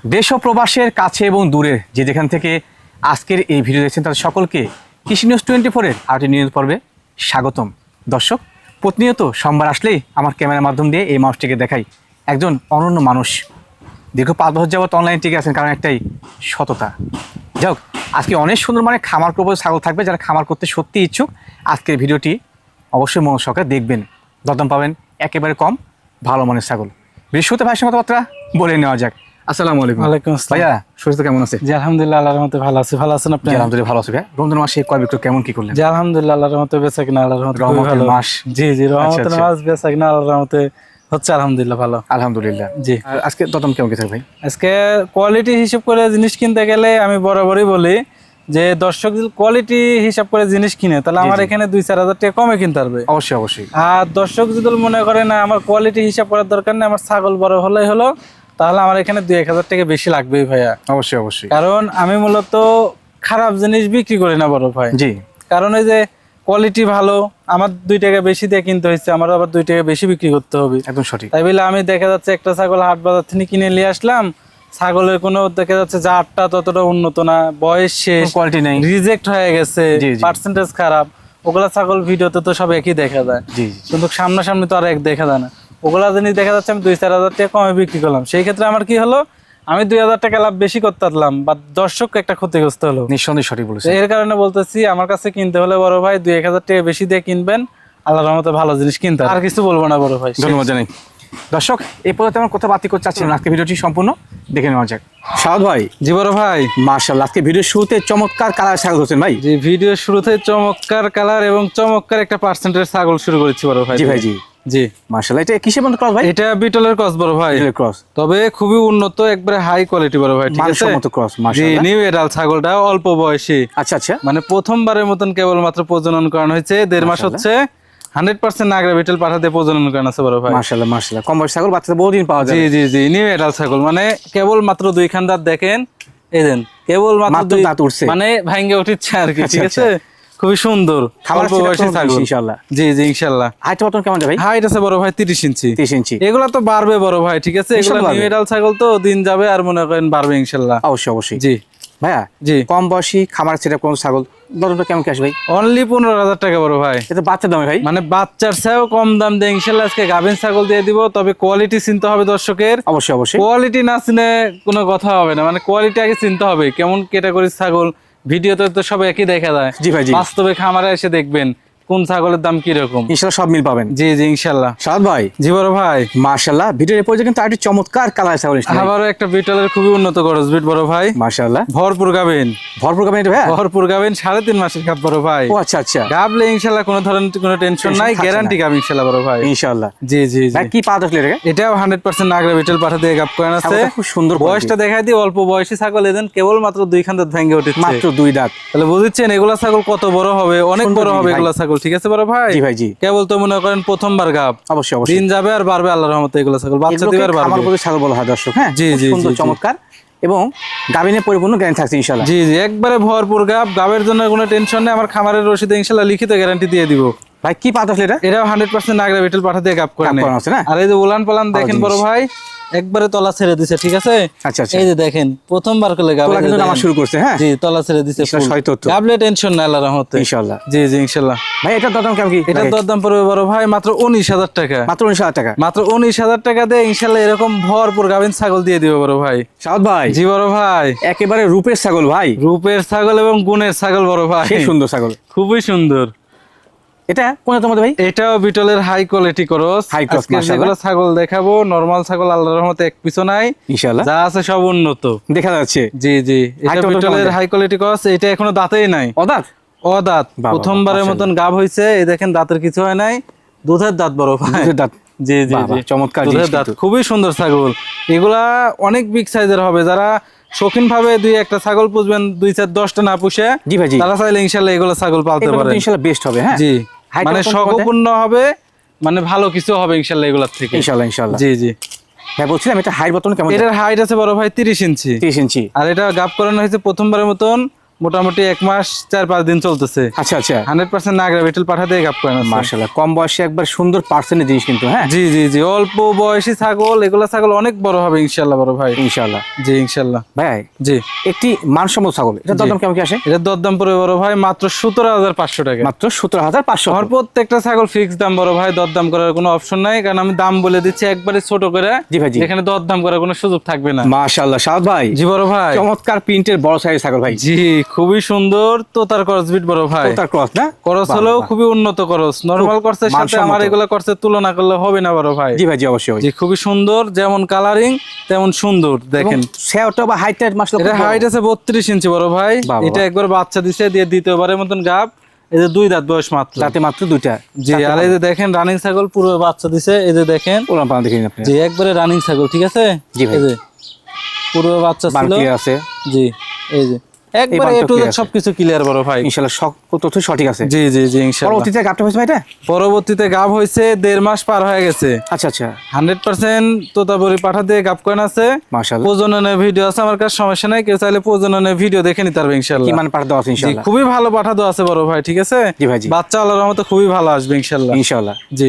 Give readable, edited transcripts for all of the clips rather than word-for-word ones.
দেশ ও প্রবাসের কাছে এবং দূরে যে যেখান থেকে আজকের এই ভিডিও দেখছেন তাদের সকলকে কৃষি নিউজ 24-এর আরেকটি নিউজ পর্বে স্বাগতম। দর্শক, প্রতিনিয়ত সোমবার আসলেই আমার ক্যামেরার মাধ্যম দিয়ে এই মানুষটিকে দেখাই একজন অনন্য মানুষ। দীর্ঘ 5 বছর যাবত অনলাইন টিকে আছেন, কারণ একটাই সততা। যাই হোক, আজকে অনেক সুন্দর মানে খামার করবো, ছাগল থাকবে, যারা খামার করতে সত্যি ইচ্ছুক আজকের ভিডিওটি অবশ্যই মনোযোগ সহকারে দেখবেন। দরদাম পাবেন একেবারে কম, ভালো মানের ছাগল। বৃহস্পতি ভাইয়ের কথাবার্তা বলে নেওয়া যাক। আসসালামু আলাইকুম। ওয়ালাইকুম আসসালাম। ভাইয়া শরীর কেমন আছে? জি আলহামদুলিল্লাহ, আল্লাহর রহমতে ভালো আছি। ভালো আছেন আপনি? আলহামদুলিল্লাহ ভালো আছি ভাই। রমজান মাসে ক্রয় বিক্রয় কেমন কি করলেন? জি আলহামদুলিল্লাহ, আল্লাহর রহমতে বেচা কিনা আল্লাহর রহমতে খুবই রহমতের ভালো। মাস। জি জি, রহমতের মাস, বেচা কিনা আল্লাহর রহমতে হচ্ছে আলহামদুলিল্লাহ ভালো। আলহামদুলিল্লাহ। জি। আর আজকে দরদাম কেমন কি থাকবে ভাই? আজকে কোয়ালিটি হিসাব করে জিনিস কিনতে গেলে আমি বরাবরই বলি যে দর্শক যদি কোয়ালিটি হিসাব করে জিনিস কিনে তাহলে আমার এখানে 2-4 হাজার টাকা কমে কিনতে পারবে। অবশ্যই অবশ্যই। আর দর্শক যদি মনে করে না আমার কোয়ালিটি হিসাব করার দরকার নেই, আমার ছাগল বড় হলেই হলো, তাহলে আমার এখানে 2-1 হাজার টাকা বেশি লাগবেই ভাইয়া। অবশ্যই অবশ্যই। কারণ আমি মূলত খারাপ জিনিস বিক্রি করি না বড় ভাই। জি। কারণ এই যে কোয়ালিটি ভালো, আমার 2 টাকা বেশি দিয়ে কিনতে হচ্ছে, আমার আবার 2 টাকা বেশি বিক্রি করতে হবে। একদম সঠিক। তাই বলে আমি দেখা যাচ্ছে একটা ছাগল হাট বাজার থেকে কিনে নিয়ে আসলাম, ছাগলের কোনো দেখা যাচ্ছে জাতটা ততটা উন্নত না, বয়স শেষ, কোয়ালিটি নেই, রিজেক্ট হয়ে গেছে, পার্সেন্টেজ খারাপ, ওগুলা ছাগল ভিডিওতে তো সব একই দেখা যায়। জি। কিন্তু সামনাসামনি তো আর এক দেখা যায় না। ওগুলা জিনিস দেখা যাচ্ছে আমি 2-4 হাজার টাকা কমে বিক্রি করলাম, সেই ক্ষেত্রে আমার কি হলো, আমি 2 হাজার টাকা লাভ বেশি করতে পারলাম, বা দর্শক একটা ক্ষতিগ্রস্ত হলো। নিঃসন্দেহে সঠিক বলেছেন। এর কারণে বলতেছি আমার কাছে কিনতে হলে বড় ভাই 2-1 হাজার টাকা বেশি দিয়ে কিনবেন, আল্লাহর রহমতে ভালো জিনিস কিনতে, আর কিছু বলবো না বড় ভাই। ধন্যবাদ জানাই। দর্শক, এই পর্যন্ত আমার কথা বাতি করতে চাচ্ছিলাম, আজকে ভিডিওটি সম্পূর্ণ দেখে নেওয়া যাক। সাউদ ভাই। জি বড় ভাই। মাশাআল্লাহ, আজকে ভিডিওর শুরুতে চমৎকার কালার ছাগল ধরছেন ভাই। জি, ভিডিও শুরুতে চমৎকার কালার এবং চমৎকার একটা পার্সেন্টেজ ছাগল শুরু করেছি বড় ভাই। জি ভাই জি। জি মাশাআল্লাহ, এটা কিসের মধ্যে ক্রস ভাই? এটা বিটলের ক্রস বড় ভাই। ক্রস, তবে খুবই উন্নত, একবারে হাই কোয়ালিটি বড় ভাই। ঠিক আছে, মানসম্মত ক্রস। জি, মাশাআল্লাহ। নিউ এডাল ছাগলটা অল্প বয়সী, আচ্ছা আচ্ছা, মানে প্রথমবারের মতন কেবলমাত্র প্রজনন করানো হয়েছে, 1.5 মাস হচ্ছে। 100% নাগরা বিটল পাঠাতে প্রজনন করানো আছে বড় ভাই। মাশাআল্লাহ মাশাআল্লাহ, কম বয়স ছাগল, বাচ্চাদের বহুদিন পাওয়া যায়। জি জি জি, নিউ এডাল ছাগল, মানে কেবল মাত্র 2 খান দাঁত দেখেন, এই দেন কেবল মাত্র 2 দাঁত উঠছে, মানে ভাঙ্গে উঠছে আর কি। আচ্ছা, ঠিক আছে, খুবই সুন্দর অল্প বয়সী ছাগল ইনশাআল্লাহ। জি জি ইনশাআল্লাহ। হাইট কত কেমন ভাই? হাইট আছে বড় ভাই 30 ইঞ্চি। 30 ইঞ্চি। এগুলা তো বাড়বে বড় ভাই। ঠিক আছে, এগুলা নিউ এডাল ছাগল তো দিন যাবে আর মনে করেন বাড়বে ইনশাআল্লাহ। অবশ্যই অবশ্যই। জি ভাইয়া, জি, কম বয়সী খামার সেটা কোন ছাগল দরদামটা কেমন কি আসবে ভাই? অনলি 15,000 টাকা বড় ভাই। এটা বাচ্চা দামে ভাই, মানে বাচ্চার চেয়েও কম দাম দিয়ে ইনশাআল্লাহ আজকে গাভিন ছাগল দিয়ে দিব। তবে কোয়ালিটি চিনতে হবে দর্শকের। অবশ্যই অবশ্যই। কোয়ালিটি না চিনে কোনো কথা হবে না, মানে কোয়ালিটি আগে চিনতে হবে, কেমন ক্যাটাগরির ছাগল। ভিডিওতে তো সব একই দেখা যায়। জি ভাই জি। বাস্তবে খামারে এসে দেখবেন কোন ছাগলের দাম কি রকম, ইনশাআল্লাহ সব মিল পাবেন। জি জি ইনশাআল্লাহ। সাউদ ভাই। জি বড় ভাই। মাশাআল্লাহ, ভিডিওর এই পর্যন্ত কিন্তু আরেকটি চমৎকার কালার ছাগল এসেছে। আবারও একটা বিটলের খুবই উন্নত গরজ বিট বড় ভাই। মাশাআল্লাহ, ভরপুর গাবেন। ভরপুর গাবেন এটা ভাই? ভরপুর গাবেন, 3.5 মাসের গাব বড় ভাই। ও আচ্ছা আচ্ছা। গাবলে ইনশাআল্লাহ কোনো ধরনের কোনো টেনশন নাই, গ্যারান্টি গাব ইনশাআল্লাহ বড় ভাই। ইনশাআল্লাহ। জি জি জি। ভাই কি পাওয়া যাচ্ছে এটা? এটাও 100% নাগরা বিটল পাঠা দিয়ে গাব করানো আছে। খুব সুন্দর বয়সটা দেখাই দিই, অল্প বয়সী ছাগল, এদেন কেবল মাত্র 2 খান দাঁত ভেঙে উঠেছে, মাত্র 2 দাঁত। তাহলে বুঝছেন এগুলা ছাগল কত বড় হবে, অনেক বড় হবে এগুলা ছাগল। ঠিক আছে বড় ভাই। জি ভাই জি। কেবল তো মনে করেন প্রথমবার গাব, অবশ্যই অবশ্যই। দিন যাবে আর বাড়বে আল্লাহর রহমতে এগুলা ছাগল, বাচ্চা দিবে আর বাড়বে। আমার বলে ছাগল বলা হয় দর্শক। হ্যাঁ জি জি, সুন্দর চমৎকার এবং গাবিনে পরিপূর্ণ গ্যারান্টি থাকছে ইনশাআল্লাহ। জি জি, একবারে ভরপুর গাব, গাবের জন্য কোনো টেনশন নেই। আমার খামারের রসিদে ইনশাআল্লাহ লিখিত গ্যারান্টি দিয়ে দিব। ভাই কি পাওয়া যাচ্ছে এটা? এটাও 100% নাগরা বিটল পাঠা দিয়ে গাব করে নেই। আছে না? আর এই যে উলান পালান দেখেন বড় ভাই, একবারে তলা ছেড়ে দিছে। ঠিক আছে, আচ্ছা আচ্ছা। এই যে দেখেন প্রথমবার করে গাব কিন্তু নামা শুরু করছে। হ্যাঁ জি, তলা ছেড়ে দিছে, গাবলে টেনশন নাই আল্লাহর রহমতে ইনশাআল্লাহ। জি জি ইনশাআল্লাহ। ভাই এটা দরদাম কেমন কি? এটা দরদাম পড়বে বড় ভাই মাত্র 19,000 টাকা। মাত্র 19,000 টাকা। মাত্র 19,000 টাকা দিয়ে ইনশাআল্লাহ এরকম ভরপুর গাভিন ছাগল দিয়ে দিব বড় ভাই। সাউদ ভাই। জি বড় ভাই। একেবারে রূপের ছাগল ভাই, রূপের ছাগল এবং গুণের ছাগল বড় ভাই, সেই সুন্দর ছাগল, খুবই সুন্দর। এটা কোন তোমাদের ভাই? এটাও বিটলের high quality cross. High cross. আজকে যেগুলো ছাগল দেখাবো নরমাল ছাগল আল্লাহর রহমতে এক পিছু নাই ইনশাআল্লাহ, যা আছে সব উন্নত দেখা যাচ্ছে। জি জি, এটা বিটলের হাই কোয়ালিটি ক্রস। এটা এখনো দাঁতেই নাই, অদাঁত। অদাঁত, প্রথমবারের মতন গাব হইছে। এই দেখেন দাঁতের কিছু হয় নাই, দুধের দাঁত বড় ভাই, দুধের দাঁত। জি জি জি, চমৎকার দুধের দাঁত, খুবই সুন্দর ছাগল। এগুলা অনেক বিগ সাইজের হবে। যারা শৌখিন ভাবে 2-1টা ছাগল পুষবেন, 2-4-10টা না পুষে, জি ভাই জি, তারা চাইলে ইনশাআল্লাহ এগুলো ছাগল পালতে পারে। ইনশাআল্লাহ বেস্ট হবে। হ্যাঁ জি, মানে সগপূর্ণ হবে, মানে ভালো কিছু হবে ইনশাআল্লাহ এগুলোর থেকে ইনশাআল্লাহ ইনশাআল্লাহ। জি জি। হ্যাঁ বলছিলাম এটা হাইট বর্তমানে কেমন? এটার হাইট আছে বড় ভাই 30 ইঞ্চি। 30 ইঞ্চি। আর এটা গাব করানো হয়েছে প্রথমবারের মতন মোটামুটি 1 মাস 4-5 দিন চলতেছে। আচ্ছা আচ্ছা 100% নাগরা বিটল পাঠা দিয়ে গাব করেন আছে। মাশাআল্লাহ, কম বয়সে একবার সুন্দর পার্সেন্টের জিনিস কিন্তু। হ্যাঁ জি জি জি, অল্প বয়সী ছাগল, এগুলা ছাগল অনেক বড় হবে ইনশাআল্লাহ বড় ভাই। ইনশাআল্লাহ। জি ইনশাআল্লাহ ভাই জি। একটি মানসম্মত ছাগল, এটা দরদাম কেমন কি আসে? এটা দরদাম পড়বে বড় ভাই মাত্র 17,500 টাকা। মাত্র 17,500। আমার প্রত্যেকটা ছাগল ফিক্স দাম বড় ভাই, দরদাম করার কোনো অপশন নাই, কারণ আমি দাম বলে দিচ্ছি একবারে ছোট করে। জি ভাই জি। এখানে দরদাম করার কোনো সুযোগ থাকবে না। মাশাআল্লাহ শাহাদ ভাই, জি বড় ভাই, চমৎকার প্রিন্টের বড় সাইজের ছাগল ভাই। জি খুবই সুন্দর তোতার ক্রসবিট বড় ভাই। তোতার ক্রস না? করস বাহ, হলেও বাহ। খুবই উন্নত করস, নরমাল করসের সাথে মানসম্মত। আমার এগুলা করসের তুলনা করলে হবে না বড় ভাই। জি ভাই জি অবশ্যই। জি খুবই সুন্দর, যেমন কালারিং তেমন সুন্দর। দেখেন সেওটা বা হাইট মাশাআল্লাহ, এটা হাইট আছে 32 ইঞ্চি বড় ভাই। বাহ, এটা একবার বাচ্চা দিছে, দিয়ে দ্বিতীয়বারের মতন গাব। এই যে 2 দাঁত বয়স মাত্র, রাতে মাত্র 2টা। জি। আর এই যে দেখেন রানিং ছাগল পুরো বাচ্চা দিছে, এই যে দেখেন ওলাম পান দেখেন আপনি। জি একবারে রানিং ছাগল, ঠিক আছে। জি ভাই। এই যে পুরো বাচ্চা ছিল, বানকি আছে। জি এই যে একবারে বানটা এ টু clear জেড আছে। সবকিছু ক্লিয়ার বড় ভাই। ইনশাআল্লাহ সব তথ্য সঠিক আছে। জি জি জি ইনশাআল্লাহ। পরবর্তীতে গাবটা হয়েছে ভাই এটা? পরবর্তীতে গাব হয়েছে 1.5 মাস পার হয়ে গেছে। আচ্ছা আচ্ছা 100% তোতাবরি পাঠা দিয়ে গাব কয়েন আছে। মাশাআল্লাহ। প্রজননের ভিডিও আছে আমার কাছে, সমস্যা নাই, কেউ চাইলে প্রজননের ভিডিও দেখে নিতে পারবে কি ইনশাআল্লাহ। মান পাঠা দেওয়া আছে জি ইনশাআল্লাহ? খুবই ভালো পাঠা দেওয়া আছে বড় ভাই, ঠিক আছে। জি ভাই জি। বাচ্চা আল্লাহর রহমতে খুবই ভালো আসবে ইনশাআল্লাহ। ইনশাআল্লাহ। জি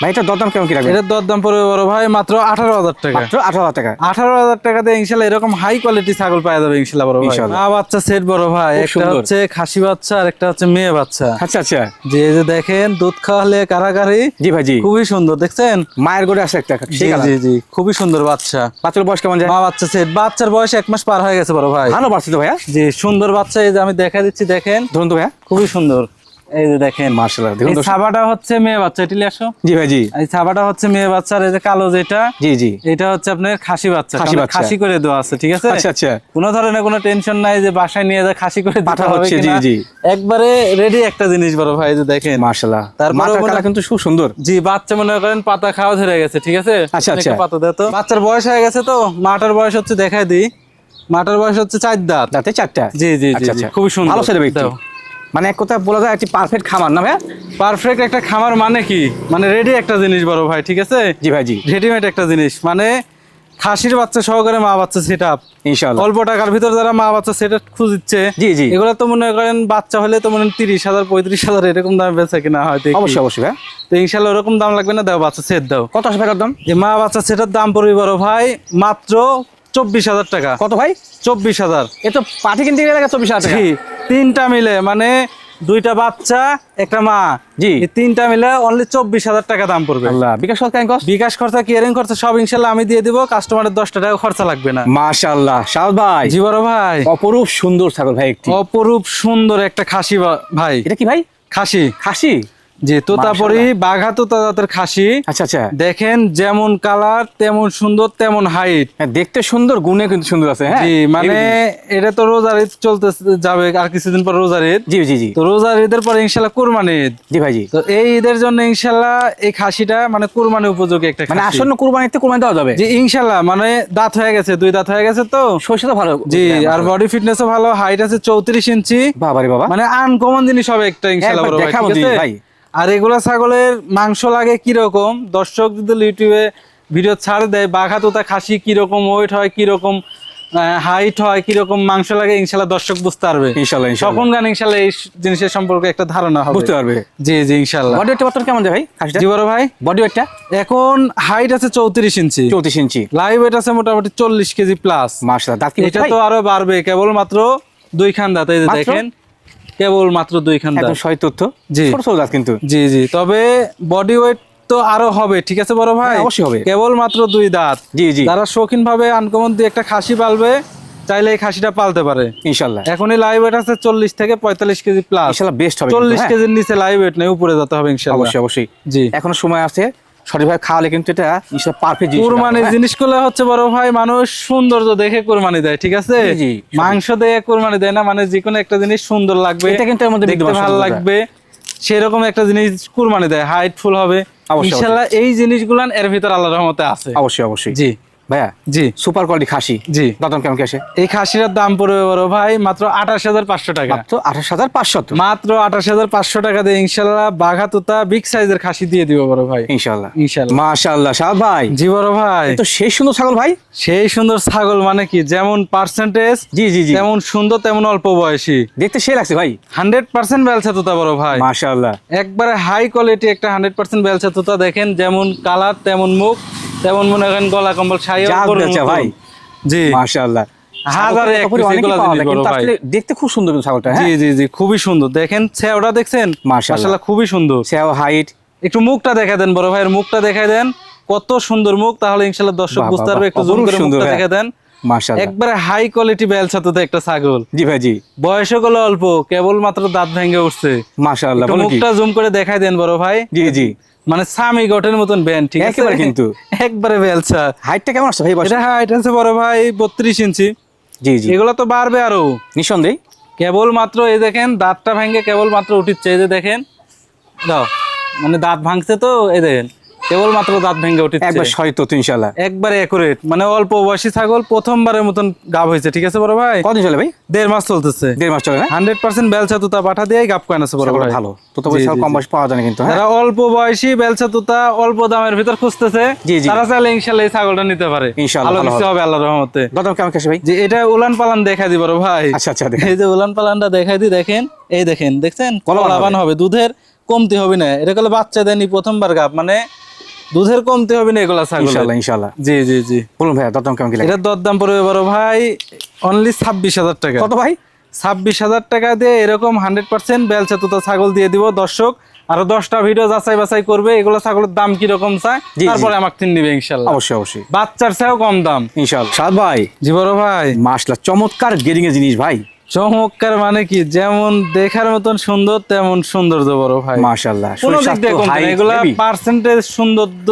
ভাই এটা দরদাম কেমন কি রাখবেন? এটার দরদাম পড়বে বড় ভাই মাত্র 18,000 টাকা। মাত্র 18,000 টাকা। 18,000 টাকা দিয়ে ইনশাআল্লাহ এরকম হাই কোয়ালিটি ছাগল পাওয়া যাবে ইনশাআল্লাহ বড় ভাই। ইনশাআল্লাহ। মা বাচ্চা সেট বড় ভাই, খুব একটা সুন্দর। হচ্ছে খাসি বাচ্চা আর একটা হচ্ছে মেয়ে বাচ্চা। আচ্ছা আচ্ছা যে এই যে দেখেন দুধ খাওয়ালে কারাগারি, জি ভাই জি। খুবই সুন্দর দেখছেন। মায়ের গড়ে আছে একটা জি সেই কালার। জি জি খুবই সুন্দর বাচ্চা। বাচ্চার বয়স কেমন যায়? মা বাচ্চা সেট, বাচ্চার বয়স 1 মাস পার হয়ে গেছে বড় ভাই। ভালো বাচ্চা তো ভাইয়া। জি সুন্দর বাচ্চা, এই যে আমি দেখা দিচ্ছি দেখেন, ধরুন তো ভাইয়া। খুবই সুন্দর। এই যে দেখেন মাশাআল্লাহ দেখুন এই দর্শক। ছাবাটা হচ্ছে মেয়ে বাচ্চা, এটি নিয়ে আসো। জি ভাই জি। এই ছাবাটা হচ্ছে মেয়ে বাচ্চার, এই যে কালো যেটা, জি জি। এটা হচ্ছে আপনার খাসি বাচ্চা। খাসি কারণ বাচ্চা। খাসি করে দেওয়া আছে, ঠিক আছে। আচ্ছা আচ্ছা কোনো ধরনের কোনো টেনশন নাই যে বাসায় নিয়ে যা খাসি করে দিতে পাঠা হবে হচ্ছে, জি কিনা। জি। একবারে রেডি একটা জিনিস বড় ভাই, এই যে দেখেন। মাশাআল্লাহ। তারপরে মাথার মনে- কালার কিন্তু খুব সুন্দর। জি বাচ্চা মনে করেন পাতা খাওয়া ধরে গেছে, ঠিক আছে। আচ্ছা, একটা আচ্ছা। পাতা দেয় তো। বাচ্চার বয়স হয়ে গেছে তো, মাটার বয়স হচ্ছে দেখাই দিই, মাটার বয়স হচ্ছে 4 দাঁত। দাঁতে 4টা। জি জি জি আচ্ছা জি, আচ্ছা খুবই সুন্দর। ভালো ছেলে ব্যক্তি। দাও। মানে এক কথা বলা যায় একটি পারফেক্ট খামার না ভাইয়া? পারফেক্ট একটা খামার মানে কি, মানে রেডি একটা জিনিস বড় ভাই, ঠিক আছে। জি ভাই জি। রেডিমেড একটা জিনিস, মানে খাসির বাচ্চা সহকারে মা বাচ্চা সেট আপ। ইনশাআল্লাহ। অল্প টাকার ভিতর যারা মা বাচ্চা সেট খুঁজছে, জি, জি। এগুলো তো মনে করেন বাচ্চা হলে তো মনে হয় 30,000 35,000 এরকম দামে বেচা কিনা হয়। দেখি। অবশ্যই অবশ্যই ভাইয়া। তো ইনশাল্লাহ ওরকম দাম লাগবে না, দাও বাচ্চা সেট দাও। কত আসবে এটার দাম? যে মা বাচ্চা সেটার দাম পড়বে বড় ভাই মাত্র 24,000 টাকা। কত ভাই? 24,000। এ তো পাটি কিনতে গেলে 24,000 টাকা। জি, 3টা মিলে মানে 2টা বাচ্চা একটা মা, জি। এই 3টা মিলে অনলি 24,000 টাকা দাম পড়বে। আল্লাহ, বিকাশ সরকার কষ্ট। বিকাশ খরচা কিয়ারিং খরচা সব ইনশাল্লাহ আমি দিয়ে দিব, কাস্টমারের 10 টাকা খরচা লাগবে না। মাশাআল্লাহ শাহাদ ভাই, জি বড় ভাই, অপরূপ সুন্দর ছাগল ভাই একটি। অপরূপ সুন্দর একটা খাসি ভাই। এটা কি ভাই? খাসি, খাসি? যে তোতাপুরি বাঘা তোতা জাতের খাসি। আচ্ছা আচ্ছা। দেখেন যেমন কালার তেমন সুন্দর তেমন হাইট। হ্যাঁ, দেখতে সুন্দর, গুণে কিন্তু সুন্দর আছে। হ্যাঁ জি মানে এটা তো রোজার ঈদ চলতে যাবে, আর কিছুদিন পর রোজার ঈদ। জি জি জি। তো রোজার ঈদের পরে ইনশাল্লাহ কুরবানি ঈদ। জি ভাই জি। তো এই ঈদের জন্য ইনশাল্লাহ এই খাসিটা মানে কুরবানি উপযোগী একটা মানে খাসি। আসন্ন কুরবানিতে কুরবানি দেওয়া যাবে। জি ইনশাল্লাহ, মানে দাঁত হয়ে গেছে, 2 দাঁত হয়ে গেছে তো। সরষে তো ভালো। জি আর বডি ফিটনেসও ভালো, হাইট আছে 34 ইঞ্চি। বাবারে বাবা। মানে আনকমন জিনিস হবে একটা ইনশাল্লাহ একবার বড় ভাই, দেখাবো ঠিক জি আছে? ভাই। আর এগুলা ছাগলের মাংস লাগে কিরকম, দর্শক যদি ইউটিউবে ভিডিও ছাড় দেয় বাঘা তোতা খাসি কিরকম ওয়েট হয়, কিরকম হাইট হয়, কিরকম মাংস লাগে, ইনশাল্লাহ দর্শক বুঝতে পারবে ইনশাআল্লাহ ইনশাআল্লাহ। তখন গান ইনশাল্লাহ এই জিনিসের সম্পর্কে একটা ধারণা হবে, বুঝতে পারবে। জি জি ইনশাল্লাহ। বডি ওয়েটটা বর্তমানে কেমন যায় ভাই খাসিটা? জি বড় ভাই, বডি ওয়েটটা এখন হাইট আছে 34 ইঞ্চি, 34 ইঞ্চি। লাইভ ওয়েট আছে মোটামুটি 40 কেজি প্লাস। মাশাআল্লাহ, দাঁত কি এটা তো আরো বাড়বে, কেবল মাত্র 2 খান দাঁত, এই যে মাত্র? দেখেন কেবল মাত্র 2 খান দাঁত। একদম সহি তথ্য। জি। ছোট ছোট দাঁত কিন্তু। জি জি, তবে বডি ওয়েট তো আরো হবে, ঠিক আছে বড় ভাই, হ্যাঁ, অবশ্যই হবে। কেবল মাত্র 2 দাঁত। জি জি। যারা শৌখিন ভাবে আনকমন দিয়ে একটা খাসি পালবে চাইলে এই খাসিটা পালতে পারে। ইনশাআল্লাহ। এখনই লাইভ ওয়েট আছে 40 থেকে 45 কেজি প্লাস। ইনশাআল্লাহ বেস্ট হবে। 40 হ্যাঁ। কেজির নিচে লাইভ ওয়েট নেই, উপরে যেতে হবে ইনশাআল্লাহ। অবশ্যই অবশ্যই। জি, এখনো সময় আছে, সঠিকভাবে খাওয়ালে কিন্তু এটা ইনশাআল্লাহ পারফেক্ট জিনিস। কুরবানির জিনিসগুলো হচ্ছে বড় ভাই মানুষ সৌন্দর্য দেখে কুরবানি দেয়, ঠিক আছে। জি, জি। মাংস দিয়ে কুরবানি দেয় না, মানে যে কোনো একটা জিনিস সুন্দর লাগবে, এটা কিন্তু এর মধ্যে দেখতে বিদ্যমান ভালো সৌন্দর্যটা। লাগবে, সেরকম একটা জিনিস কুরবানি দেয়, হাইট ফুল হবে অবশ্যই, ইনশাআল্লাহ। এই জিনিসগুলান এর ভিতর আল্লাহর রহমতে আছে। অবশ্যই অবশ্যই। জি ভাইয়া জি সুপার কোয়ালিটি খাসি, জি দাম কেমন কি আসে? এই খাসিটার দাম পড়বে বড় ভাই মাত্র 28,500 টাকা। মাত্র 28,500? মাত্র 28,500 টাকা দিয়ে ইনশাল্লাহ বাঘা তোতা বিগ সাইজের খাসি দিয়ে দিব বড় ভাই। ইনশাআল্লাহ ইনশাল্লাহ। মাশাআল্লাহ শাহাদ ভাই, জি বড় ভাই, এ তো সেই সুন্দর ছাগল ভাই। সেই সুন্দর ছাগল মানে কি, যেমন পার্সেন্টেজ জি জি জি, তেমন সুন্দর তেমন অল্প বয়সী, দেখতে সেই লাগছে ভাই। 100% বেলচা তোতা বড় ভাই, মাশাআল্লাহ। একবারে হাই কোয়ালিটি একটা 100% বেলচা তোতা। দেখেন যেমন কালার তেমন মুখ তেমন মনে করেন গলা কম্বল ছাইও জাত বেচা ভাই। জি মাশাআল্লাহ। হাজারে এক piece এগুলা জিনিস বড় ভাই। দেখতে খুব সুন্দর কিন্তু ছাগলটা। জি জি জি খুবই সুন্দর। দেখেন ছেওটা দেখছেন, মাশাআল্লাহ খুবই সুন্দর। সেও হাইট, একটু মুখটা দেখা দেন বড় ভাইয়ের, মুখটা দেখা দেন কত সুন্দর মুখ, তাহলে ইনশাআল্লাহ দর্শক বুঝতে পারবে। একটু জুম করে মুখটা দেখা দেন। মাশাআল্লাহ একবারে হাই কোয়ালিটি বেলচা তোতা একটা ছাগল। জি ভাই জি। বয়সও গুলো অল্প, কেবল মাত্র দাঁত ভেঙে উঠছে। মাশাআল্লাহ, একটু মুখটা জুম করে দেখাই দেন বড় ভাই। জি জি, মানে সামি গটের মতন ব্যান্ড, ঠিক আছে একেবারে কিন্তু একবারে বেলচা। হাইটটা কেমন আছে ভাই? এটা হাইট আছে বড় ভাই 32 ইঞ্চি। জি জি, এগুলো তো বাড়বে আরো নিঃসন্দেহে। কেবল মাত্র এই দেখেন দাঁতটা ভেঙে কেবল মাত্র উঠিচ্ছে, এই যে দেখেন দাও, মানে দাঁত ভাঙছে তো, এই দেখেন কেবল মাত্র দাঁত ভেঙে উঠিচ্ছে। একবার শয়তো ইনশাআল্লাহ, একবারে একুরেট, মানে অল্প বয়সী ছাগল, প্রথমবারের মতন গাব হয়েছে, ঠিক আছে বড় ভাই। কদিন চলে ভাই? 1.5 মাস চলতেছে। 1.5 মাস চলে না? 100% বেলচা তুতা পাঠা দিয়ে গাব কয়েন আছে বড় ভাই। ভালো তো, তবে জি, কম বয়স পাওয়া যায় না কিন্তু। হ্যাঁ, যারা অল্প বয়সী বেলচা তুতা অল্প দামের ভিতর খুঁজতেছে, জি, জি। তারা চাইলে ইনশাআল্লাহ এই ছাগলটা নিতে পারে। ইনশাআল্লাহ ভালো ভালো কিছু হবে আল্লাহর রহমতে। দাম কেমন কাছে ভাই? যে এটা উলান পালান দেখা দি বড় ভাই। আচ্ছা আচ্ছা, দেখেন। এই যে উলান পালানটা দেখাই দি, দেখেন এই দেখেন, দেখছেন কলাবান হবে, দুধের কমতি হবে না। এটা কলে বাচ্চা দেয়নি প্রথমবার গাব, মানে দুধের কমতি হবে না এগুলা ছাগল। ইনশাআল্লাহ ইনশাআল্লাহ। জি জি জি, বলুন ভাই দাম কেমন কি লাগে? এটার দরদাম পড়বে বড় ভাই অনলি 26,000 টাকা। কত ভাই? 26,000 টাকা দিয়ে এরকম 100% বেলচা তুতা ছাগল দিয়ে দিব। দর্শক আরো 10টা ভিডিও যাচাই বাছাই করবে এগুলো ছাগলের দাম কি রকম চায়, জি, তারপরে আমাকে তিন দিবে ইনশাআল্লাহ। অবশ্যই অবশ্যই, বাচ্চার চেয়েও কম দাম ইনশাআল্লাহ। শাহাদ ভাই, জি বড় ভাই, মাশাআল্লাহ চমৎকার গেরিং এর জিনিস ভাই। চমৎকার মানে কি, যেমন দেখার মতন সুন্দর তেমন সৌন্দর্য বড় ভাই। মাশাআল্লাহ, কোনো দিক দিয়ে কমতি না, এগুলা পার্সেন্টেজ সৌন্দর্য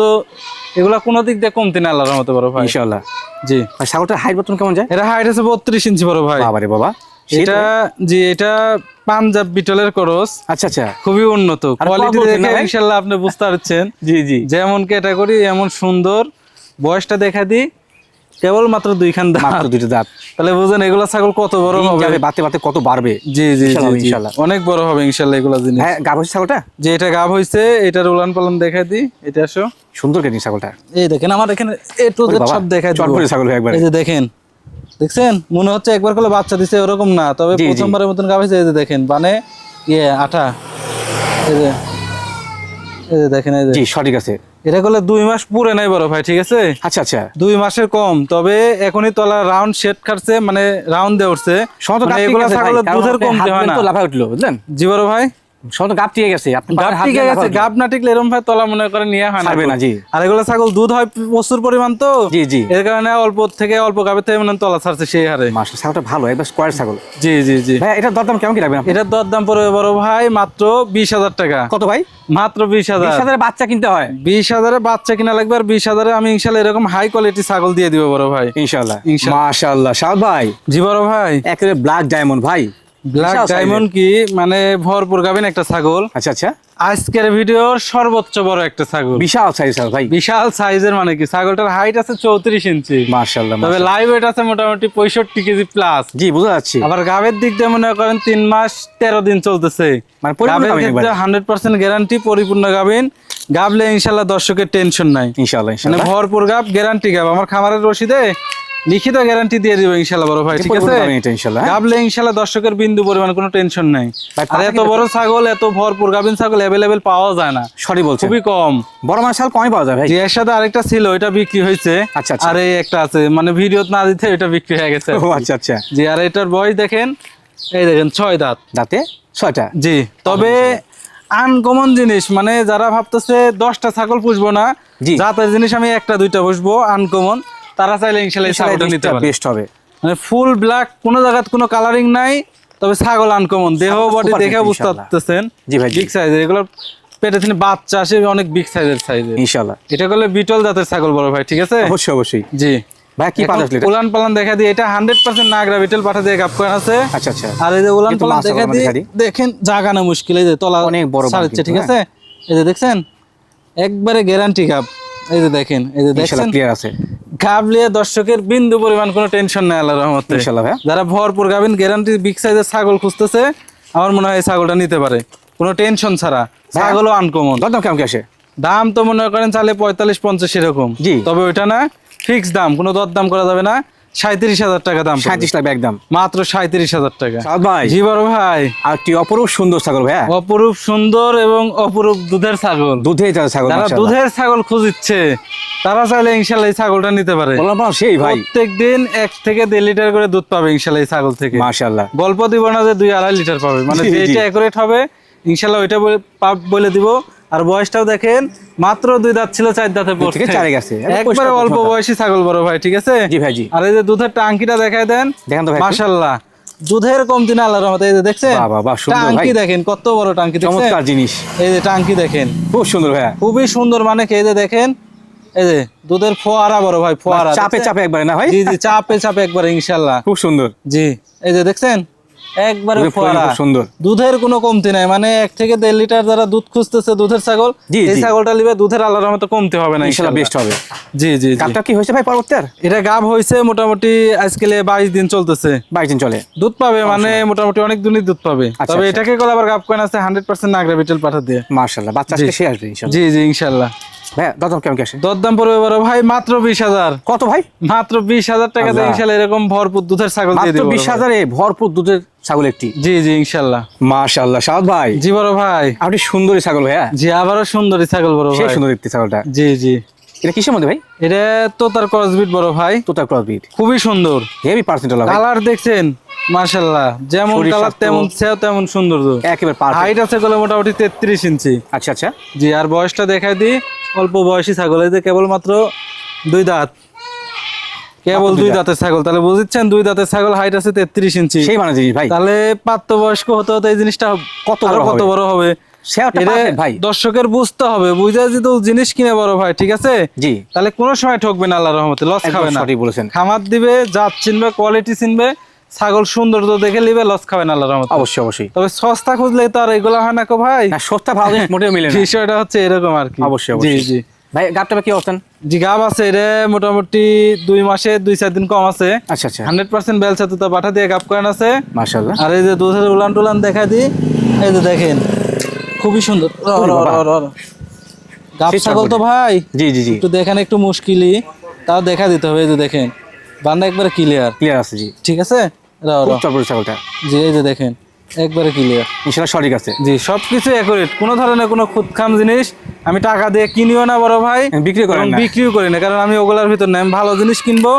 এগুলা কোনো দিক দিয়ে কমতি না আল্লাহর রহমতে বড় ভাই। ইনশাআল্লাহ। জি, ভাই ছাগলটার হাইট বর্তমান কেমন যায়? এটা হাইট আছে 32 ইঞ্চি বড় ভাই। বাবারে বাবা, এটা জি, এটা পাঞ্জাব বিটলের ক্রস। আচ্ছা আচ্ছা, খুবই উন্নত আর কোয়ালিটি কত দেখে না ভাই? ইনশাআল্লাহ আপনি বুঝতে পারছেন। জি জি, যেমন ক্যাটাগরি এমন সুন্দর। বয়সটা দেখা দি, কেবল মাত্র 2 খান দাঁত, মাত্র 2টা দাঁত। তাহলে বুঝেন এগুলা ছাগল কত বড় হবে। যাবে বাতে বাতে কত বাড়বে। জি জি ইনশাআল্লাহ, জি, ইনশাআল্লাহ। অনেক বড় হবে ইনশাআল্লাহ এগুলা জিনিস। হ্যাঁ, গাব হচ্ছে ছাগলটা। যে এটা গাব হইছে, এটার উলান পালান দেখা দি, এটা আসো সুন্দর গেরিং ছাগলটা। এই দেখেন আমার এখানে এ টু জেড সব দেখা দিব। চটপটে ছাগল ভাই একবার। এই যে দেখেন, দেখছেন মনে হচ্ছে একবার করে বাচ্চা দিছে, ওরকম না, তবে জি, জি। প্রথমবারের মতন গাব হইছে। এই যে দেখেন মানে আঠা, এই যে দেখেন, এই যে জি সঠিক আছে। এটা করলে 2 মাস পুরে নাই বড় ভাই, ঠিক আছে। আচ্ছা আচ্ছা, 2 মাসের কম, তবে এখনই তলা রাউন্ড শেড খাচ্ছে, মানে রাউন্ড দিয়ে উঠছে। সমত মানে গাব এগুলা ঠিক আছে ভাই, ছাগলের কারণ দুধের আপনি কমতি হাত হয় দিলেন না। তো লাফা উঠলো, বুঝলেন? জি বড় ভাই, সমত গাব ঠিক গেছে, আপনি গাব ঠিক আছে, গাব না ঠিকলে এরকম ভাই তলা মনে করে নিয়ে হয় ছাড়বে না, জি। আর এগুলো ছাগল দুধ হয় প্রচুর পরিমাণ তো, জি জি, এর কারণে অল্প থেকে অল্প গাবের থেকে মানে তলা ছাড়ছে সেই হারে। মাশাআল্লাহ ছাগলটা ভালো, একবার স্কোয়ার ছাগল। জি জি জি, ভাই এটার দাম কেমন কি লাগবে আপনার? এটার দরদাম পড়বে বড় ভাই মাত্র 20,000 টাকা। কত ভাই? মাত্র 20,000। 20,000 বাচ্চা কিনতে হয়? 20,000 বাচ্চা কিনা লাগবে, আর 20,000 আমি ইনশাআল্লাহ এরকম হাই কোয়ালিটি ছাগল দিয়ে দিব বড় ভাই ইনশাআল্লাহ। ইনশাআল্লাহ। মাশাআল্লাহ শাহাদ ভাই, জি বড় ভাই, একেবারে ব্ল্যাক ডায়মন্ড ভাই। ব্ল্যাক বিশাল ডায়মন্ড কি মানে ভরপুর গাবেন একটা ছাগল। আচ্ছা আচ্ছা, আজকের ভিডিওর সর্বোচ্চ বড় একটা ছাগল, বিশাল সাইজ ভাই। বিশাল সাইজের মানে কি, ছাগলটার হাইট আছে 34 ইঞ্চি। মাশাআল্লাহ, তবে লাইভ ওয়েট আছে মোটামুটি 65 কেজি প্লাস। জি বুঝা যাচ্ছে। আবার গাবের দিক দিয়ে মনে করেন 3 মাস 13 দিন চলতেছে, মানে পরিপূর্ণ গাবের গাভীন ক্ষেত্রে একবারে। 100% গ্যারান্টি, পরিপূর্ণ গাবেন। গাবলে ইনশাআল্লাহ দর্শকের টেনশন নাই, ইনশাআল্লাহ মানে ইনশাআল্লাহ। ভরপুর গাব, গ্যারান্টি গাব। আমার খামারের রসিদে লিখিত গ্যারান্টি দিয়ে দিব ইনশাআল্লাহ বড় ভাই, ঠিক আছে। এটা ইনশাআল্লাহ। গাবলে ইনশাআল্লাহ দর্শকের বিন্দু পরিমাণ কোনো টেনশন নাই। ভাই, আর এত বড় ছাগল, এত ভরপুর গাবিন ছাগল অ্যাভেলেবেল পাওয়া যায় না, সরি বলছেন, খুবই কম। বড় মাছ ছাগল কমই পাওয়া যায় ভাই। যে এর সাথে আরেকটা ছিল, এটা বিক্রি হয়েছে। আচ্ছা, আচ্ছা। আর এই একটা আছে, মানে ভিডিও না দিতে এটা বিক্রি হয়ে গেছে। ও আচ্ছা আচ্ছা, জি, আর এটার বয়স দেখেন, এই দেখেন 6 দাঁত। দাঁতে 6টা। জি, তবে আনকমন জিনিস, মানে যারা ভাবতেছে 10টা ছাগল পুষবো না, জি। জাতের জিনিস আমি 1টা 2টা পুষবো আনকমন, তারা চাইলে ইনশাআল্লাহ এই ছাগলটা নিতে পারে। বেস্ট হবে। মানে ফুল ব্ল্যাক, কোনো জায়গায় কোনো কালারিং নাই, তবে ছাগল আনকমন, দেহ ছাগল বডি super দেখে fit বুঝতে ইনশাআল্লাহ। পারতেছেন। জি ভাই, জি। বিগ সাইজের এগুলো, পেটে তিনি বাচ্চা আসে অনেক বিগ সাইজের ইনশাআল্লাহ। এটা করলে বিটল জাতের ছাগল বড় ভাই, ঠিক আছে। অবশ্যই অবশ্যই। জি ভাই কি পাঁচ লিটার? উলান পালান দেখা দিই, এটা 100% নাগরা বিটল পাঠা দিয়ে গাপ করা আছে। আচ্ছা আচ্ছা, আর এই যে উলান কিন্তু পালান মাছ দেখা আমরা দিই, দেখা দিই। দেখেন জাগানো মুশকিল, এই যে তলা অনেক বড় বান ছাড়ছে, কিন্তু, ঠিক আছে। এই যে দেখছেন একবারে গ্যারান্টি গাপ, এই যে দেখেন, এই যে দেখছেন ইনশাআল্লাহ ক্লিয়ার আছে। গাবলিয়া দর্শকের বিন্দু পরিমাণ কোনো টেনশন নাই আল্লাহর রহমতে। ইনশাআল্লাহ ভাইয়া। যারা ভরপুর গাবেন গ্যারান্টি বিগ সাইজের ছাগল খুঁজতেছে, আমার মনে হয় এই ছাগলটা নিতে পারে কোনো টেনশন ছাড়া। ছাগলও আনকমন। দরদাম কেমন কি আসে? দাম তো মনে করেন চালে 45-50 এরকম, জি। তবে ওইটা না ফিক্স দাম, কোনো দরদাম করা যাবে না। 37,000 টাকা দাম, 37 লাখ একদম মাত্র 37,000 টাকা। সাদ ভাই, জি বড় ভাই, আর একটি অপরূপ সুন্দর ছাগল ভাইয়া, অপরূপ সুন্দর এবং অপরূপ দুধের ছাগল। দুধে ছাগল, যারা মাশাআল্লাহ। দুধের ছাগল খুঁজিচ্ছে তারা চাইলে ইনশাল্লাহ এই ছাগলটা নিতে পারে। বললাম না সেই ভাই, প্রত্যেক দিন 1 থেকে 1.5 লিটার করে দুধ পাবে ইনশাল্লাহ এই ছাগল থেকে। মাশাআল্লাহ। গল্প দিব না যে 2-2.5 লিটার পাবে, মানে জি, জি। যেটা একুরেট হবে ইনশাল্লাহ ওইটা বলে দিব। আর বয়সটাও দেখেন, মাত্র 2 দাঁত ছিল, 4 দাঁতে দুধ থেকে পড়ছে, চারে গেছে। একবারে অল্প বয়সী ছাগল বড় ভাই, ঠিক আছে? জি ভাই, জি। আর এই যে দুধের টাঙ্কিটা দেখায় দেন, দেখেন তো ভাই একটু। মাশাআল্লাহ দুধের কমতি না আল্লাহর রহমতে। এই যে দেখছেন বাহ, বাহ, বাহ, সুন্দর ভাই। টাঙ্কি দেখেন কত বড় টাঙ্কি, দেখছেন? চমৎকার জিনিস, এই যে টাঙ্কি দেখেন, খুব সুন্দর ভাইয়া। খুবই সুন্দর, মানে কি এই যে দেখেন, এই যে দুধের ফোয়ারা বড় ভাই, ফোয়ারা চাপে দেখছেন? চাপে একবারে না ভাই? জি জি, চাপে চাপে একবার ইনশাআল্লাহ। খুব সুন্দর। জি, এই যে দেখছেন একবারে দুধের ফোয়ারা ফোয়ারা, খুব সুন্দর। দুধের কোনো কমতি নাই, মানে 1 থেকে 1.5 লিটার যারা দুধ খুঁজতেছে দুধের ছাগল, জি, এই জি। ছাগলটা নিবে, দুধের আল্লাহর রহমতে কমতি হবে না ইনশাআল্লাহ বেস্ট হবে। জি জি জি। গাবটা কি হয়েছে ভাই পরবর্তী? এটা গাব হয়েছে মোটামুটি আজকে 22 দিন চলতেছে, 22 দিন চলে। দুধ পাবে, মানে মোটামুটি অনেক দিনই দুধ পাবে। আচ্ছা, তবে আচ্ছা। এটাকে কল আবার গাব কয়েন আছে 100% নাগরা বিটেল পাঠা দিয়ে। মাশাআল্লাহ, বাচ্চা আজকে সে আসবে ইনশাআল্লাহ। জি জি ইনশাআল্লাহ। ভাইয়া দরদাম কেমন কি আসে? দরদাম পড়বে বড় ভাই মাত্র 20,000। কত ভাই? মাত্র 20,000 টাকাতে আল্লাহ। ইনশাআল্লাহ এরকম ভরপুর দুধের ছাগল দিয়ে মাত্র দিব। 20,000 এ ভরপুর দুধের ছাগল একটি। জি জি ইনশাআল্লাহ। মাশাআল্লাহ সাদ ভাই, জি বড় ভাই, আপনি সুন্দরী ছাগল ভাইয়া, জি আবারও সুন্দরী ছাগল বড় সেই ভাই। সুন্দর দেখতে ছাগলটা। জি জি, এটা কিসের মধ্যে ভাই? এটা তো তার ক্রসবিট বড় ভাই, তোতার ক্রস ব্রিড, খুবই সুন্দর। হেভি পার্সেন্ট ভাই, কালার দেখছেন মাশাআল্লাহ, যেমন শরীর কালার স্বাস্থ্য তেমন সেও তেমন সুন্দর। একেবারে পারফেক্ট। হাইট আছে গলে মোটামুটি 33 ইঞ্চি। আচ্ছা আচ্ছা, জি, আর বয়সটা দেখাই দিই, অল্প বয়সী ছাগল, এই যে কেবল মাত্র 2 দাঁত, কেবল মাত্র 2 2 দাঁত। দাঁতের ছাগল, তাহলে বুঝছেন 2 দাঁতের ছাগল, হাইট আছে 33 ইঞ্চি। সেই মানে জিনিস ভাই, তাহলে প্রাপ্তবয়স্ক হতে হতে এই জিনিসটা কত আরো বড় কত হবে? বড় হবে, সেটা এটা পারফেক্ট ভাই। দর্শকের বুঝতে হবে, বুঝে যদি জিনিস কিনে বড় ভাই, ঠিক আছে? জি, তাহলে কোনো সময় ঠকবে না আল্লাহর রহমতে, লস একদম খাবে না। সঠিক বলেছেন। খামার দিবে, জাত চিনবে, কোয়ালিটি চিনবে, ছাগল সৌন্দর্য দেখে নিবে, লস খাবে না আল্লাহর রহমতে। অবশ্যই অবশ্যই। তবে সস্তা খুঁজলে তো আর এগুলো হয় না কো ভাই, না সস্তা ভালো জিনিস মোটেও মিলে না। বিষয়টা হচ্ছে এরকম আর কি। অবশ্যই জি অবশ্যই। জি ভাই গাবটা কি অবস্থান? জি, গাব আছে এটা মোটামুটি 2 মাসে 2-4 দিন কম আছে। আচ্ছা আচ্ছা, 100% বেলচা তুতা পাঠা দিয়ে গাব কয়েন আছে। মাশাআল্লাহ। আর এই যে দুধের উলান টুলান দেখা দিই, এই যে দেখেন খুবই সুন্দর। গাব সেই ছাগল তো ভাই জি জি জি, একটু দেখেন, একটু মুশকিলই, তাও দেখা দিতে হবে। এই যে দেখেন বান্দা একবারে ক্লিয়ার, ক্লিয়ার আছে জি। ঠিক আছে? খুব চটপটে ছাগলটা, জি, এই যে দেখেন একবারে ক্লিয়ার। ইনশাআল্লাহ সঠিক আছে। জি, সবকিছু অ্যাকুরেট, কোনো ধরনের কোনো খুদখাম জিনিস আমি টাকা দিয়ে কিনিও না বড় ভাই, বিক্রি করেন এবং না? বিক্রিও করি না, কারণ আমি ওগুলার ভিতর নাই। আমি ভালো জিনিস কিনবো,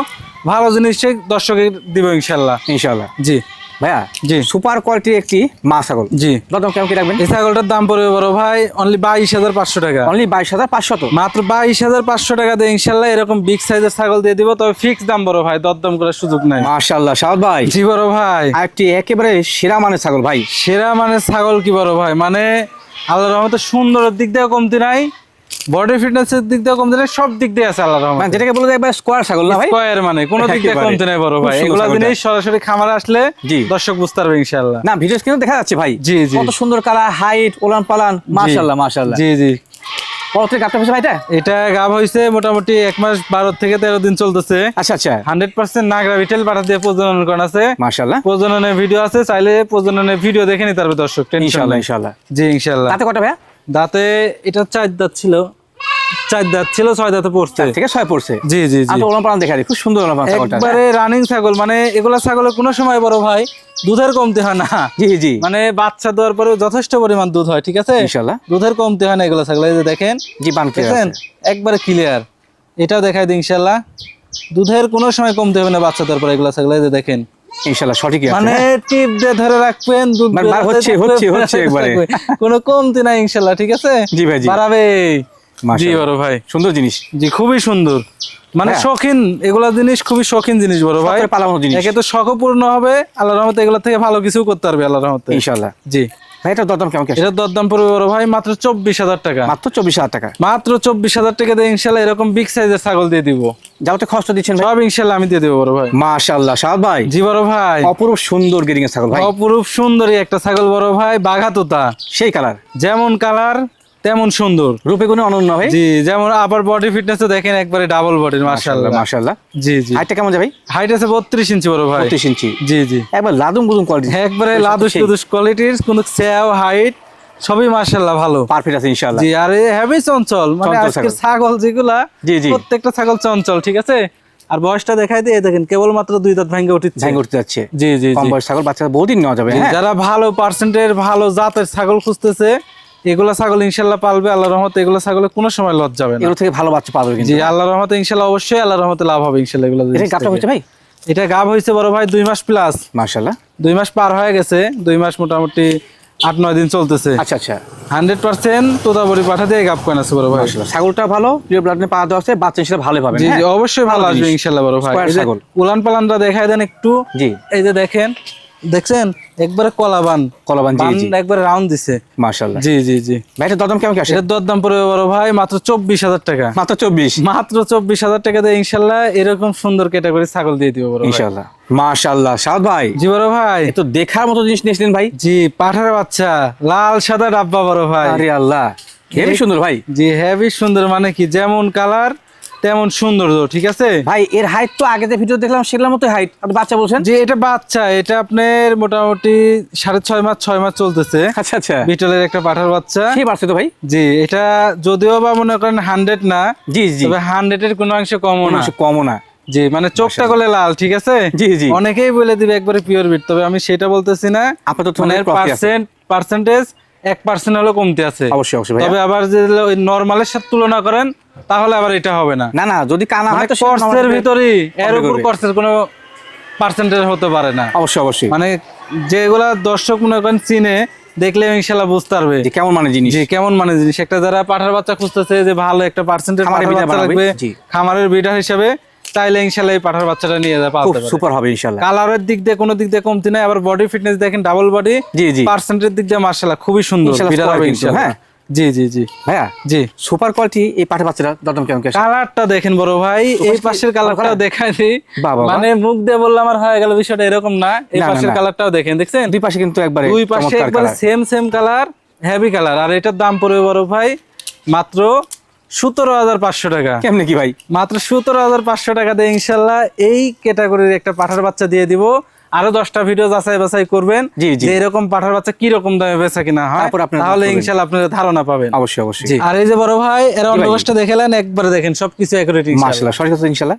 ভালো জিনিসই দর্শকের দিব ইনশাল্লাহ। ইনশাআল্লাহ। জি ভাইয়া জি সুপার কোয়ালিটির একটি মা ছাগল, জি, দরদাম কেমন কি রাখবেন? এই ছাগলটার দাম পড়বে বড় ভাই অনলি 22,500 টাকা। অনলি 22,500। মাত্র 22,500 টাকা দিয়ে ইনশাল্লাহ এরকম বিগ সাইজের ছাগল দিয়ে দিব, তবে ফিক্স দাম বড় ভাই, দরদাম করার সুযোগ নাই। মাশাআল্লাহ সাদ ভাই, জি বড় ভাই, একটি একেবারে সেরা মানের ছাগল ভাই। সেরা মানে ছাগল কি বড় ভাই, মানে আল্লাহর রহমতে সুন্দরের দিক দিয়ে কমতি নাই, বডি ফিটনেসের দিক দিয়ে কমতি নাই, সব দিক দিয়ে আছে আল্লাহর মানে রহমতে। যেটাকে বলে একবার স্কোয়ার ছাগল না ভাই? স্কয়ার মানে কোনো দিক দিয়ে একেবারে। কমতি নাই বড় খুব ভাই, সুন্দর এগুলা ছাগলটা। জিনিস সরাসরি খামারে আসলে জি। দর্শক বুঝতে পারবে ইনশাআল্লাহ। না ভিডিও স্ক্রিনে দেখা যাচ্ছে ভাই, জি, জি। কত সুন্দর কালার, হাইট, ওলান পালান, মাশাআল্লাহ মাশাআল্লাহ। জি জি, কততে গাবটা হয়েছে ভাই এটা? এটা গাব হয়েছে মোটামুটি 1 মাস 12 থেকে 13 দিন চলতেছে। আচ্ছা আচ্ছা, 100% নাগরা বিটেল পাঠা দিয়ে প্রজনন করা আছে, মাশাআল্লাহ প্রজননের ভিডিও আছে, চাইলে প্রজননের ভিডিও দেখে নিতে পারবে দর্শক, টেনশন ইনশাআল্লাহ নাই। ইনশাআল্লাহ। জি ইনশাআল্লাহ। তাতে কটা ভাইয়া? দাঁতে এটা 4 দাঁত ছিল, 4 দাঁত ছিল, 6 দাঁতে পড়ছে। 4 থেকে 6 পড়ছে। জি জি জি, আমি ওলান পালান দেখা দিই, খুব সুন্দর ওলান পালান ছাগলটা। একবারে রানিং ছাগল, মানে এগুলা ছাগলের কোনো সময় বড় ভাই দুধের কমতি হয় না, জি জি, মানে বাচ্চা দেওয়ার পরে যথেষ্ট পরিমাণ দুধ হয়, ঠিক আছে? ইনশাআল্লাহ। দুধের কমতি হয় না এগুলো ছাগল। এই যে দেখেন, জি বান ক্লিয়ার দেখেন আছে। একবারে ক্লিয়ার, এটাও দেখাই দিই ইনশাআল্লাহ। দুধের কোনো সময় কমতি হবে না বাচ্চা দেওয়ার পরে এগুলো ছাগল। এই যে দেখেন, ইনশাআল্lah সঠিকই আছে। মানে টিপ দিয়ে ধরে রাখবেন, দুধ মানে বার বেরোতে হচ্ছে, থাকবে, হচ্ছে একবারে। কোনো কমতি নাই ইনশাআল্লাহ, ঠিক আছে? জি ভাই, জি। বাড়াবে। জি মাশাআল্লাহ। বড় ভাই, সুন্দর জিনিস। জি খুবই সুন্দর, মানে হ্যাঁ। শৌখিন, এগুলা জিনিস খুবই শৌখিন জিনিস বড় ভাই, শখের পালানো জিনিস। একে তো শখও পূর্ণ হবে আল্লাহর রহমতে, এগুলা থেকে ভালো কিছু করতে পারবে আল্লাহর রহমতে ইনশাআল্লাহ। জি। ভাই এটা দরদাম কেমন কি আসে? এটার দরদাম পড়বে বড় ভাই মাত্র 24,000 টাকা। মাত্র 24,000 টাকা। মাত্র 24,000 টাকা দিয়ে ইনশাল্লাহ এরকম বিগ সাইজের ছাগল দিয়ে দিব, যাওতে খরচ দিচ্ছেন ভাই? সব ইনশাল্লাহ আমি দিয়ে দেবো বড় ভাই। মাশাআল্লাহ সাদ ভাই, জি বড় ভাই, অপরূপ সুন্দর গেরিং এর ছাগল ভাই, অপরূপ সুন্দরী একটা ছাগল বড় ভাই, বাঘা তোতা, সেই কালার। যেমন কালার তেমন সুন্দর। রূপে গুণে অনন্য ভাই। জি, যেমন আবার বডি ফিটনেসও দেখেন একবারে ডাবল বডির, মাশাআল্লাহ মাশাআল্লাহ। জি জি। হাইটটা কেমন যায় ভাই? হাইট আছে 32 ইঞ্চি বড় ভাই। 32 ইঞ্চি। জি জি। একবার লাদুম গুদুম কোয়ালিটি, একবারে লাদুস কুদুস কোয়ালিটির, কোন সেও হাইট সবই মাশাআল্লাহ ভালো, পারফেক্ট আছে ইনশাআল্লাহ। জি। আর এই হেভি চঞ্চল, মানে চঞ্চল আজকের ছাগল যেগুলা, জি জি, প্রত্যেকটা ছাগল চঞ্চল, ঠিক আছে। আর বয়সটা দেখাই দিয়ে দেখেন কেবল মাত্র 2 দাঁত ভাঙে উঠছে, ভাঙে উঠতে যাচ্ছে। জি জি কম জি। বয়স ছাগল, বাচ্চা বহুদিন নেওয়া যাবে। হ্যাঁ, যারা ভালো পার্সেন্টের ভালো জাতের ছাগল খুঁজতেছে, এগুলা ছাগল ইনশাআল্লাহ পালবে আল্লাহর রহমতে। এগুলা ছাগলে কোনো সময় লস যাবে না, এগুলো থেকে ভালো বাচ্চা পাবে কিন্তু। জি আল্লাহর রহমতে ইনশাআল্লাহ, অবশ্যই আল্লাহর রহমতে লাভ হবে ইনশাআল্লাহ। এগুলো এটা গাবটা হচ্ছে ভাই? এটা গাব হয়েছে বড় ভাই 2 মাস প্লাস, মাশাআল্লাহ। 2 মাস পার হয়ে গেছে, 2 মাস মোটামুটি 8-9 দিন চলতেছে। আচ্ছা আচ্ছা। 100% তোতাবড়ি পাঠা দিয়ে গাব কয়েন আছে বড় ভাই। মাশাআল্লাহ, ছাগলটা ভালো, পিওর ব্লাড নিয়ে পাওয়া দেওয়া আছে, বাচ্চা হিসেবে ভালো পাবেন। জি জি, হ্যাঁ, অবশ্যই ভালো আসবে জিনিস। ইনশাআল্লাহ বড় ভাই। স্কয়ার এই যে ছাগল। উলান পালানটা দেখাই দেন একটু। জি, এই যে দেখেন, দেখছেন একবারে কলাবান, কলাবান। জি জি, একবারে রাউন্ড দিছে। মাশাআল্লাহ। জি জি জি। ভাই এটা দরদাম কেমন কি আসে? এটার দরদাম পড়বে বড় ভাই মাত্র 24,000 টাকা। মাত্র 24? মাত্র 24,000 টাকা দিয়ে ইনশাআল্লাহ এরকম সুন্দর ক্যাটাগরি ছাগল দিয়ে দিব বড় ভাই ইনশাআল্লাহ। মাশাআল্লাহ সাদ ভাই, জি বড় ভাই। এ তো দেখার মতো জিনিস নিয়েছিলেন ভাই। জি, পাঠার বাচ্চা, লাল সাদা ডাব্বা বড় ভাই। আরে আল্লাহ, হেবি সুন্দর ভাই। জি, হেভি সুন্দর, মানে কি যেমন কালার তেমন সৌন্দর্য, ঠিক আছে ভাই এর হাইট তো আগে যে ভিডিও দেখলাম সেগুলোর মতো হাইট, আপনি বাচ্চা বলছেন? জি। এটা বাচ্চা, এটা আপনার মোটামুটি 6.5 মাস চলতেছে। আচ্ছা আচ্ছা, বিটলের একটা পাঠার বাচ্চা। সেই বাচ্চা তো ভাই। জি, এটা যদিও বা মনে করেন 100 না, জি জি, তবে 100 এর কোনো অংশ কমও না। কমও না। জি, মানে চোখটা গলে লাল, ঠিক আছে। জি জি, অনেকেই বলে দিবে একবারে পিওর বিট, তবে আমি সেটা বলতেছি না। আপাতত মানে পার্সেন্টেজ 1% হলো কমতে আছে। অবশ্যই অবশ্যই ভাই। তবে আবার যে ওই নরমালের সাথে তুলনা করেন, তাহলে আবার এটা হবে না। না না, যদি কানা হয় তো কোর্সের ভিতরে এর উপর করবে। কোর্সের কোনো পার্সেন্টেজ হতে পারে না। অবশ্যই অবশ্যই, মানে যেগুলা দর্শক মনে করেন চিনে, দেখলে ইনশাআল্লাহ বুঝতে পারবে যে কেমন মানে জিনিস। যে কেমন মানে জিনিস। একটা যারা পাঠার বাচ্চা খুঁজতেছে, যে ভালো একটা পার্সেন্টেজ খামারের পাঠার বিটা বাচ্চা বানাবে, লাগবে জি। খামারের বিটার হিসাবে, তাইলে ইনশাআল্লাহ এই পাঠার বাচ্চাটা নিয়ে যায় খুব পালতে পারে। সুপার হবে ইনশাআল্লাহ। কালারের দিক দিয়ে কোনো দিক দিয়ে কমতি নাই, আবার বডি ফিটনেস দেখেন ডাবল বডি। জি জি, পার্সেন্টের দিক দিয়ে মাশাআল্লাহ খুবই সুন্দর ইনশাআল্লাহ বিড়াল square হবে কিন্তু, ইনশাআল্লাহ। হ্যাঁ। জি জি জি ভাইয়া জি। সুপার কোয়ালিটি এই পাঠা বাচ্চাটা দরদাম কেমন কি আসে? কালারটা দেখেন বড় ভাই, এই পাশের কালারটা দেখাই দিই। বাবা, মানে মুখ দিয়ে বললাম আর হয়ে গেল, বিষয়টা এরকম না। এই না, না, পাশের না। কালারটাও দেখেন, দেখছেন দুই পাশে কিন্তু একবারে দুই পাশে চমৎকার একবারে colour. Same colour, heavy colour. আর এটার দাম পড়বে বড় ভাই মাত্র 17,500 টাকা। কেমনে কি ভাই? মাত্র 17,500 টাকা দিয়ে ইনশাল্লাহ এই ক্যাটাগরির একটা পাঠার বাচ্চা দিয়ে দিব। আরো 10টা ভিডিও যাচাই বাছাই করবেন, জি, জি। যে এরকম পাঠার বাচ্চা কি রকম দামে বেচা কিনা হয়, তারপর আপনারা তাহলে করবেন। ইনশাল্লাহ আপনারা ধারণা পাবেন। অবশ্যই অবশ্যই। জি। আর এই যে বড় ভাই, এর ভাই? অন্ডকোষটা দেখেলেন, একবারে দেখেন সবকিছু একুরেট ইনশাল্লাহ। মাশাআল্লাহ, সঠিক কথা ইনশাআল্লাহ।